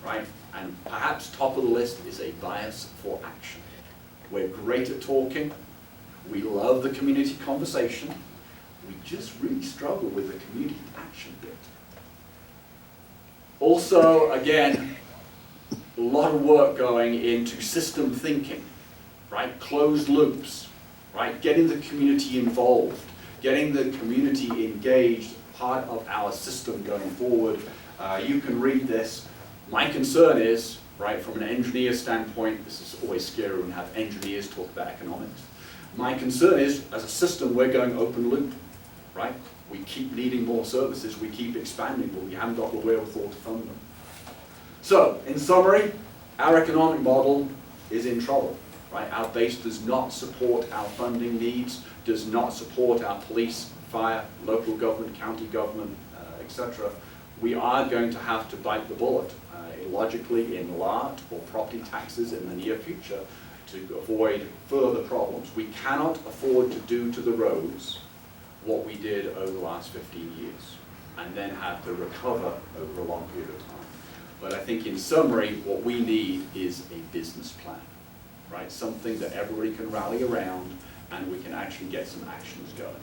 right? And perhaps top of the list is a bias for action. We're great at talking. We love the community conversation. We just really struggle with the community action bit. Also, again, a lot of work going into system thinking, right? Closed loops, right? Getting the community involved, getting the community engaged, part of our system going forward. You can read this. My concern is, right, from an engineer standpoint, this is always scary when we have engineers talk about economics. My concern is, as a system, we're going open loop, right? We keep needing more services, we keep expanding, but we haven't got the wherewithal to fund them. So, in summary, our economic model is in trouble, right? Our base does not support our funding needs, does not support our police, fire, local government, county government, etc. We are going to have to bite the bullet, logically in LART or property taxes in the near future to avoid further problems. We cannot afford to do to the roads what we did over the last 15 years and then have to recover over a long period of time. But I think in summary, what we need is a business plan, right? Something that everybody can rally around and we can actually get some actions going.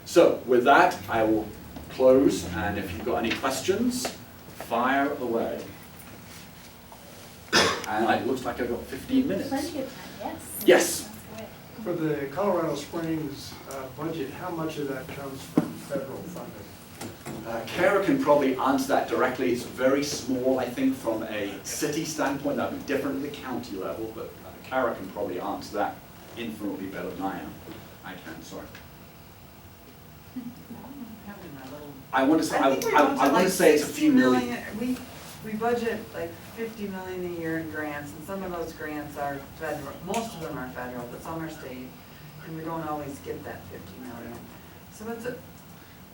So with that, I will close, and if you've got any questions, fire away. And it looks like I've got 15 minutes. Plenty of time, yes. Yes. That's good. For the Colorado Springs budget, how much of that comes from federal funding? Kara can probably answer that directly. It's very small, I think, from a city standpoint. That would be different at the county level, but Kara can probably answer that infinitely better than I am. I can, sorry. I want to say, I want to say it's a few million. We budget like 50 million a year in grants, and some of those grants are federal, most of them are federal, but some are state, and we don't always get that 50 million. So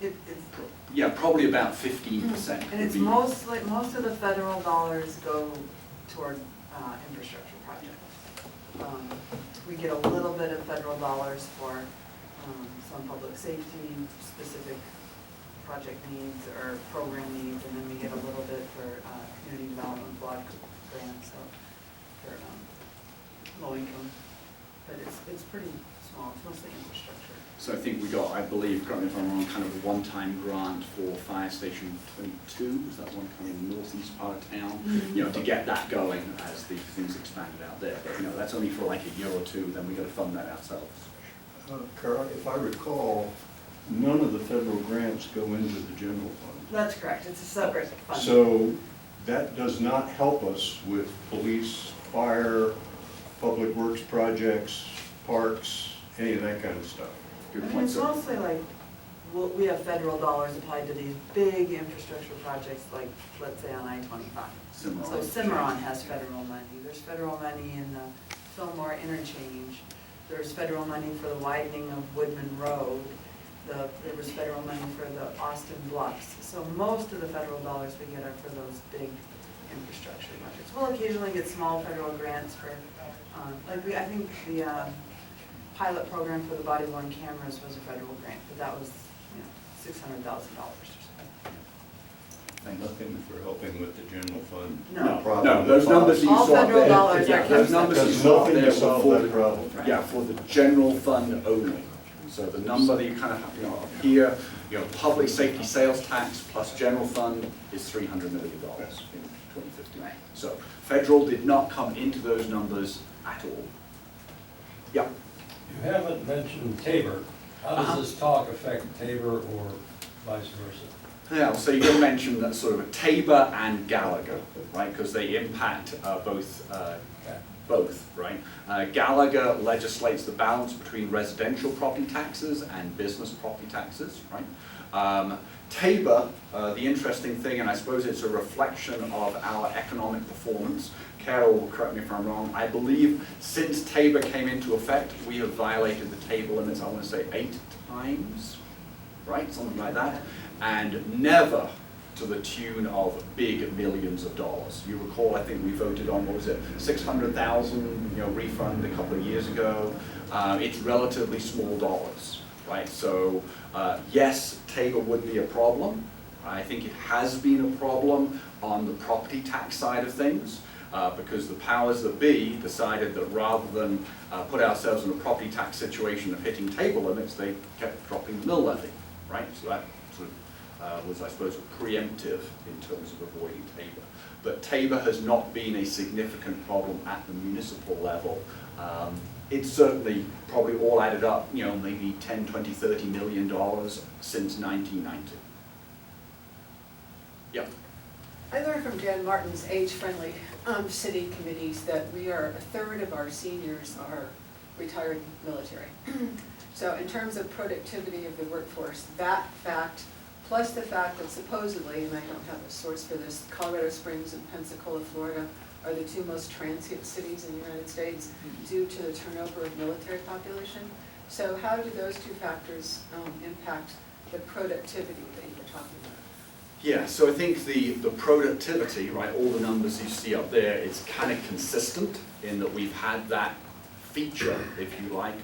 it's yeah, probably about 15%. and it's most of the federal dollars go toward infrastructure projects. We get a little bit of federal dollars for some public safety specific project needs or program needs, and then we get a little bit for community development block grants for low income. But it's pretty small, it's mostly infrastructure. So I think we got, I believe, correct me if I'm wrong, kind of a one-time grant for Fire Station 22, is that one kind of northeast part of town? Mm-hmm. You know, to get that going as the things expanded out there. But, you know, that's only for like a year or two, then we got to fund that ourselves. Carl, if I recall, none of the federal grants go into the general fund. That's correct, it's a separate fund. So that does not help us with police, fire, public works projects, parks, any of that kind of stuff. Good I mean, point, it's sir. mostly like, we have federal dollars applied to these big infrastructure projects, like, let's say on I-25. Cimarron. So Cimarron has federal money. There's federal money in the Fillmore interchange. There's federal money for the widening of Woodman Road. There was federal money for the Austin Bluffs. So most of the federal dollars we get are for those big infrastructure projects. We'll occasionally get small federal grants for, I think the pilot program for the body-worn cameras was a federal grant, but that was, $600,000 or something. Nothing for helping with the general fund. No. problem. No, those numbers you All saw federal there. dollars Yeah, are those kept numbers you Does saw nothing there to were solve for that problem. Yeah, for the general fund only. So the number that you kind of have, up here, public safety sales tax plus general fund is $300 million in 2015. Right. So federal did not come into those numbers at all. Yeah. You haven't mentioned Tabor. How does this talk affect Tabor or vice versa? Yeah, so you're going to mention that sort of Tabor and Gallagher, right? Because they impact both, right? Gallagher legislates the balance between residential property taxes and business property taxes, right? Tabor, the interesting thing, and I suppose it's a reflection of our economic performance. Carol will correct me if I'm wrong. I believe since Tabor came into effect, we have violated the Tabor limits, I want to say 8 times, right? Something like that. And never to the tune of big millions of dollars. You recall, I think we voted on, what was it, 600,000 refund a couple of years ago. It's relatively small dollars, right? So yes, Tabor would be a problem, I think it has been a problem on the property tax side of things, because the powers that be decided that rather than put ourselves in a property tax situation of hitting table limits, they kept dropping the mill levy, right? So that sort of was, I suppose, preemptive in terms of avoiding Tabor. But Tabor has not been a significant problem at the municipal level. It's certainly probably all added up, you know, maybe 10, 20, $30 million since 1990. Yep. I learned from Jan Martin's age-friendly city committees that we are, a third of our seniors are retired military. So in terms of productivity of the workforce, that fact, plus the fact that supposedly, and I don't have a source for this, Colorado Springs and Pensacola, Florida, are the two most transient cities in the United States due to the turnover of military population. So how do those two factors impact the productivity that you were talking about? Yeah, so I think the productivity, right, all the numbers you see up there, it's kind of consistent in that we've had that feature, if you like,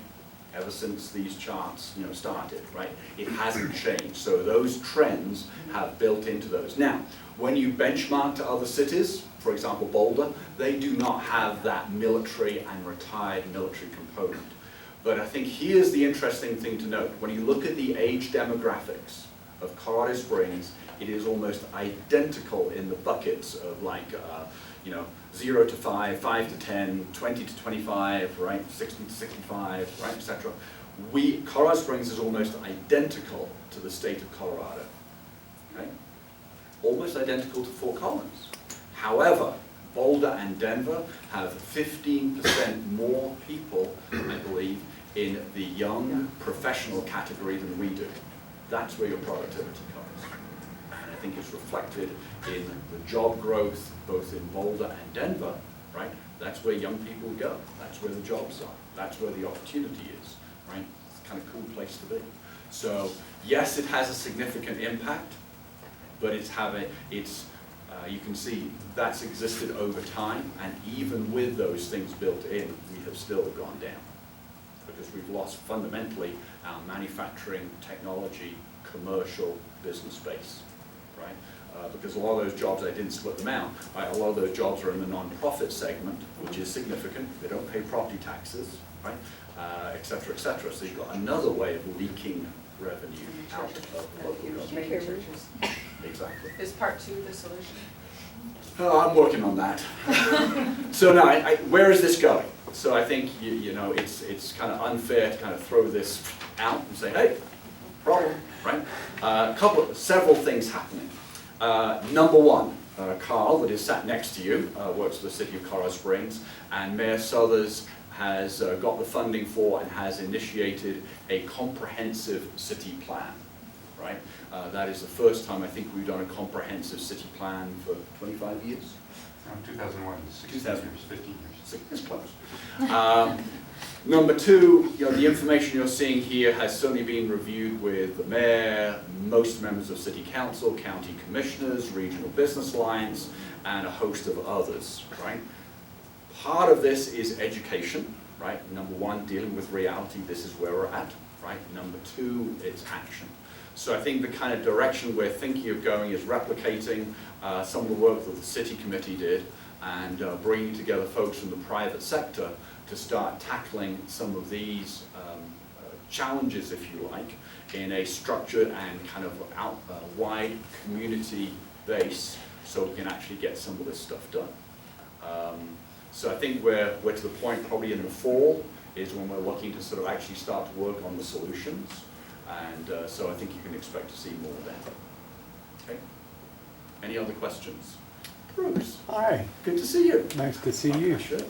ever since these charts, you know, started, right? It hasn't changed. So those trends have built into those. Now, when you benchmark to other cities, for example, Boulder, they do not have that military and retired military component. But I think here's the interesting thing to note. When you look at the age demographics of Colorado Springs, it is almost identical in the buckets of like, you know, 0 to 5, 5 to 10, 20 to 25, right, 60 to 65, right, etc. Colorado Springs is almost identical to the state of Colorado, okay? Almost identical to Fort Collins. However, Boulder and Denver have 15% more people, I believe, in the young professional category than we do. That's where your productivity comes. And I think it's reflected in the job growth, both in Boulder and Denver, right? That's where young people go. That's where the jobs are. That's where the opportunity is, right? It's kind of a cool place to be. So, yes, it has a significant impact, but you can see that's existed over time, and even with those things built in, we have still gone down because we've lost fundamentally our manufacturing, technology, commercial business base, right? Because a lot of those jobs, I didn't split them out, right? A lot of those jobs are in the non-profit segment, which is significant. They don't pay property taxes, right? Et cetera, et cetera. So you've got another way of leaking revenue out of local government. Exactly. Is part 2 the solution? Oh, I'm working on that. So now, where is this going? So I think you know it's kind of unfair to kind of throw this out and say, hey, problem, right? Several things happening. Number one, Carl, that is sat next to you, works for the city of Colorado Springs, and Mayor Suthers has got the funding for and has initiated a comprehensive city plan. Right? That is the first time I think we've done a comprehensive city plan for 25 years. 2001, 16 years, 15 years. It's close. Number two, you know, the information you're seeing here has certainly been reviewed with the mayor, most members of city council, county commissioners, regional business lines, and a host of others, right? Part of this is education, right? Number one, dealing with reality, this is where we're at, right? Number two, it's action. So I think the kind of direction we're thinking of going is replicating some of the work that the city committee did and bringing together folks from the private sector to start tackling some of these challenges, if you like, in a structured and kind of wide community base so we can actually get some of this stuff done. So I think we're to the point probably in the fall is when we're looking to sort of actually start to work on the solutions. And so I think you can expect to see more then. Okay. Any other questions? Bruce. Hi, Good to see you. nice to see you. Sure.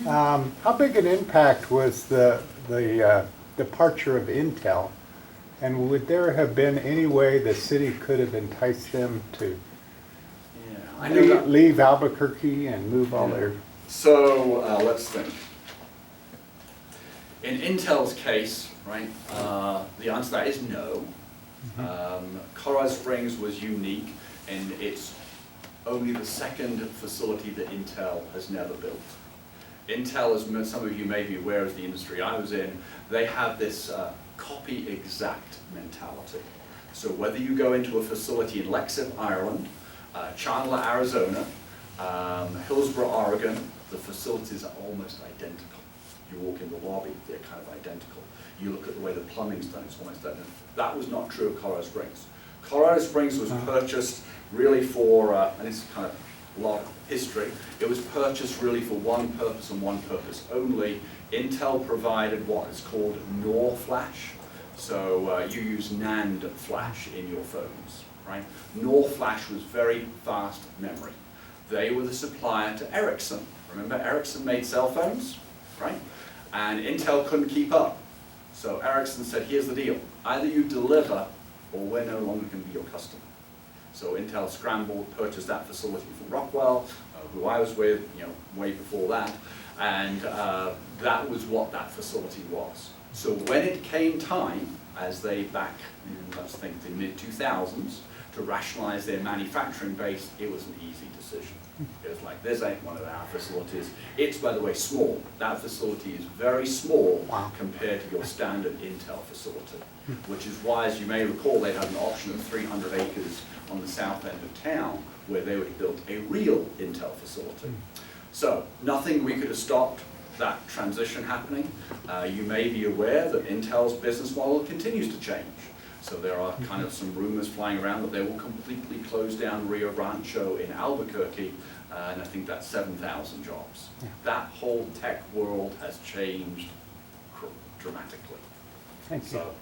How big an impact was the departure of Intel? And would there have been any way the city could have enticed them to Yeah, I know that. leave Albuquerque and move all their... So let's think. In Intel's case, right, the answer to that is no. Colorado Springs was unique, and it's only the second facility that Intel has never built. Intel, as some of you may be aware, is the industry I was in, they have this copy exact mentality. So whether you go into a facility in Lexington, Ireland, Chandler, Arizona, Hillsborough, Oregon, the facilities are almost identical. You walk in the lobby, they're kind of identical. You look at the way the plumbing's done, it's almost identical. That was not true of Colorado Springs. Colorado Springs was purchased really for, and it's kind of a lot of history, it was purchased really for one purpose and one purpose only. Intel provided what is called NOR flash. So you use NAND flash in your phones, right? NOR flash was very fast memory. They were the supplier to Ericsson. Remember, Ericsson made cell phones, right? And Intel couldn't keep up. So Ericsson said, here's the deal. Either you deliver or we're no longer going to be your customer. So Intel scrambled, purchased that facility from Rockwell, who I was with, way before that. And that was what that facility was. So when it came time, as they back in, let's think, the mid-2000s, to rationalize their manufacturing base, it was an easy decision. It was like, this ain't one of our facilities. It's, by the way, small. That facility is very small compared to your standard Intel facility, which is why, as you may recall, they had an option of 300 acres on the south end of town where they would build a real Intel facility. So nothing we could have stopped that transition happening. You may be aware that Intel's business model continues to change. So there are kind of some rumors flying around that they will completely close down Rio Rancho in Albuquerque, and I think that's 7,000 jobs. That whole tech world has changed dramatically. Thank you. So,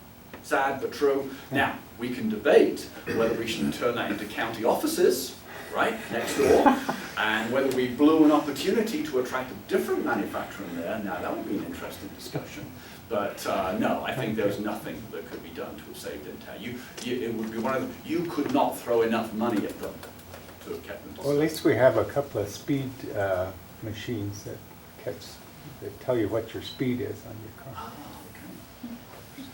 sad but true. Now, we can debate whether we should turn that into county offices, right, next door, and whether we blew an opportunity to attract a different manufacturer in there. Now, that would be an interesting discussion. But no, I think there's nothing that could be done to have saved Intel. It would be one of the, you could not throw enough money at them to have kept them. Well, at least we have a couple of speed machines that tell you what your speed is on your car. Oh, okay.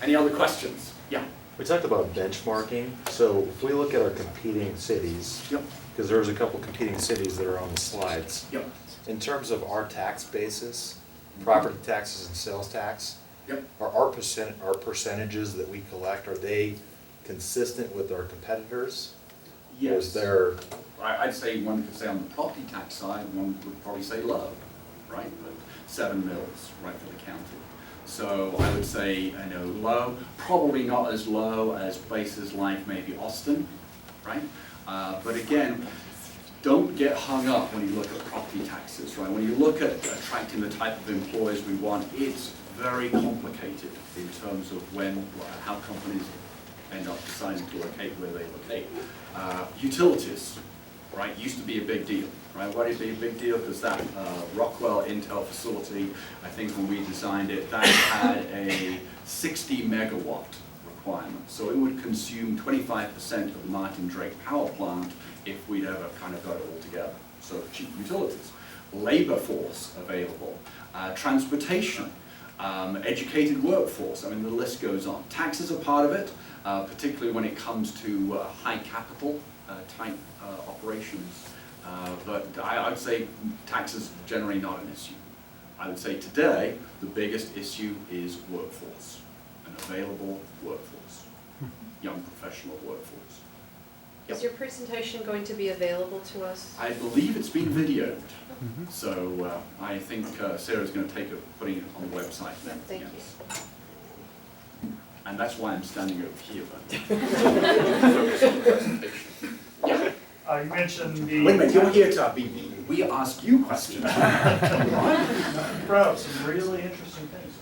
Any other questions? Yeah. We talked about benchmarking, so if we look at our competing cities, Yep. because there's a couple competing cities that are on the slides. Yep. In terms of our tax basis, property taxes and sales tax, Yep. are our percentages that we collect, are they consistent with our competitors? Or Yes. is there, I'd say one could say on the property tax side, one would probably say low, right? But 7 mils, right, for the county. So I would say, low, probably not as low as places like maybe Austin, right? But again, don't get hung up when you look at property taxes, right? When you look at attracting the type of employees we want, it's very complicated in terms of how companies end up deciding to locate where they locate. Utilities, right, used to be a big deal, right? Why did it be a big deal? Because that Rockwell Intel facility, I think when we designed it, that had a 60 megawatt requirement. So it would consume 25% of the Martin Drake power plant if we'd ever kind of got it all together. So cheap utilities. Labor force available. Transportation. Educated workforce. I mean, the list goes on. Taxes are part of it, particularly when it comes to high capital type operations. But I'd say taxes are generally not an issue. I would say today, the biggest issue is workforce, an available workforce, young professional workforce. Yep. Is your presentation going to be available to us? I believe it's been videoed, so I think Sarah's going to putting it on the website then. Thank yes. And that's why I'm standing over here, but focus on the presentation. Yeah. You mentioned the. Wait a minute, you're here to we ask you questions. Bro, some really interesting things.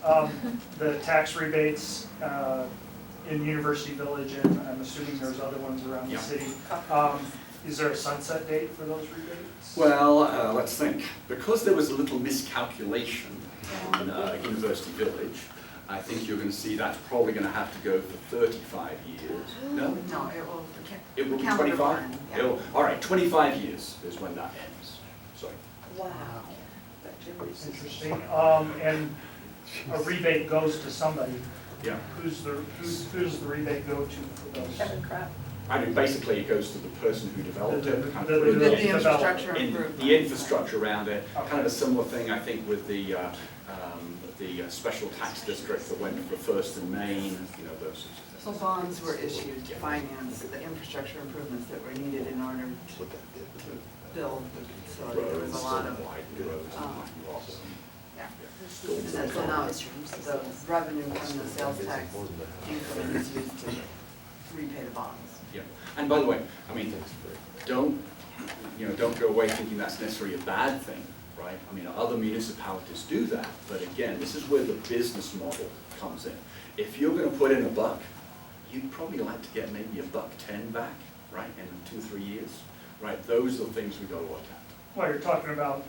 The tax rebates in University Village, and I'm assuming there's other ones around the city. Is there a sunset date for those rebates? Well, let's think. Because there was a little miscalculation on University Village, I think you're going to see that's probably going to have to go for 35 years. No? No, It will be calendar 25? one, yeah. All right, 25 years is when that ends. Sorry. Wow. Interesting. And a rebate goes to somebody. Yeah. Who does the rebate go to for those? Kevin Kraft. I mean, basically, it goes to the person who developed it. Kind of The Who did the infrastructure in improvement. the infrastructure around it. Kind of a similar thing, I think, with the the special tax district that went for First and Main, you know, those sorts of things. So bonds were issued to finance the infrastructure improvements that were needed in order to build the facility. There was a lot of, and then so now it's, the revenue from the sales tax increment is used to repay the bonds. Yeah, and by the way, I mean, don't go away thinking that's necessarily a bad thing, right? I mean, other municipalities do that, but again, this is where the business model comes in. If you're gonna put in $1, you'd probably like to get maybe $1.10 back, right, in 2-3 years, right? Those are the things we gotta look at. Well, you're talking about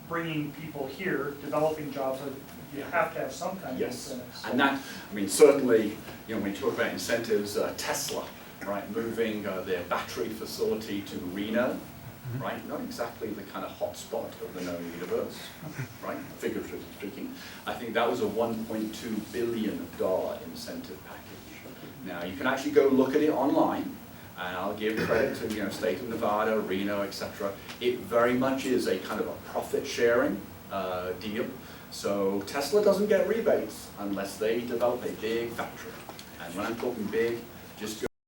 bringing people here, developing jobs, so you have to have some kind of Yes, incentives. and that, I mean, certainly, you know, when you talk about incentives, Tesla, right, moving their battery facility to Reno, right, not exactly the kind of hot spot of the known universe, right, figuratively speaking. I think that was a $1.2 billion incentive package. Now, you can actually go look at it online, and I'll give credit to, you know, State of Nevada, Reno, etc. It very much is a kind of a profit sharing deal. So Tesla doesn't get rebates unless they develop a big factory. And when I'm talking big, just go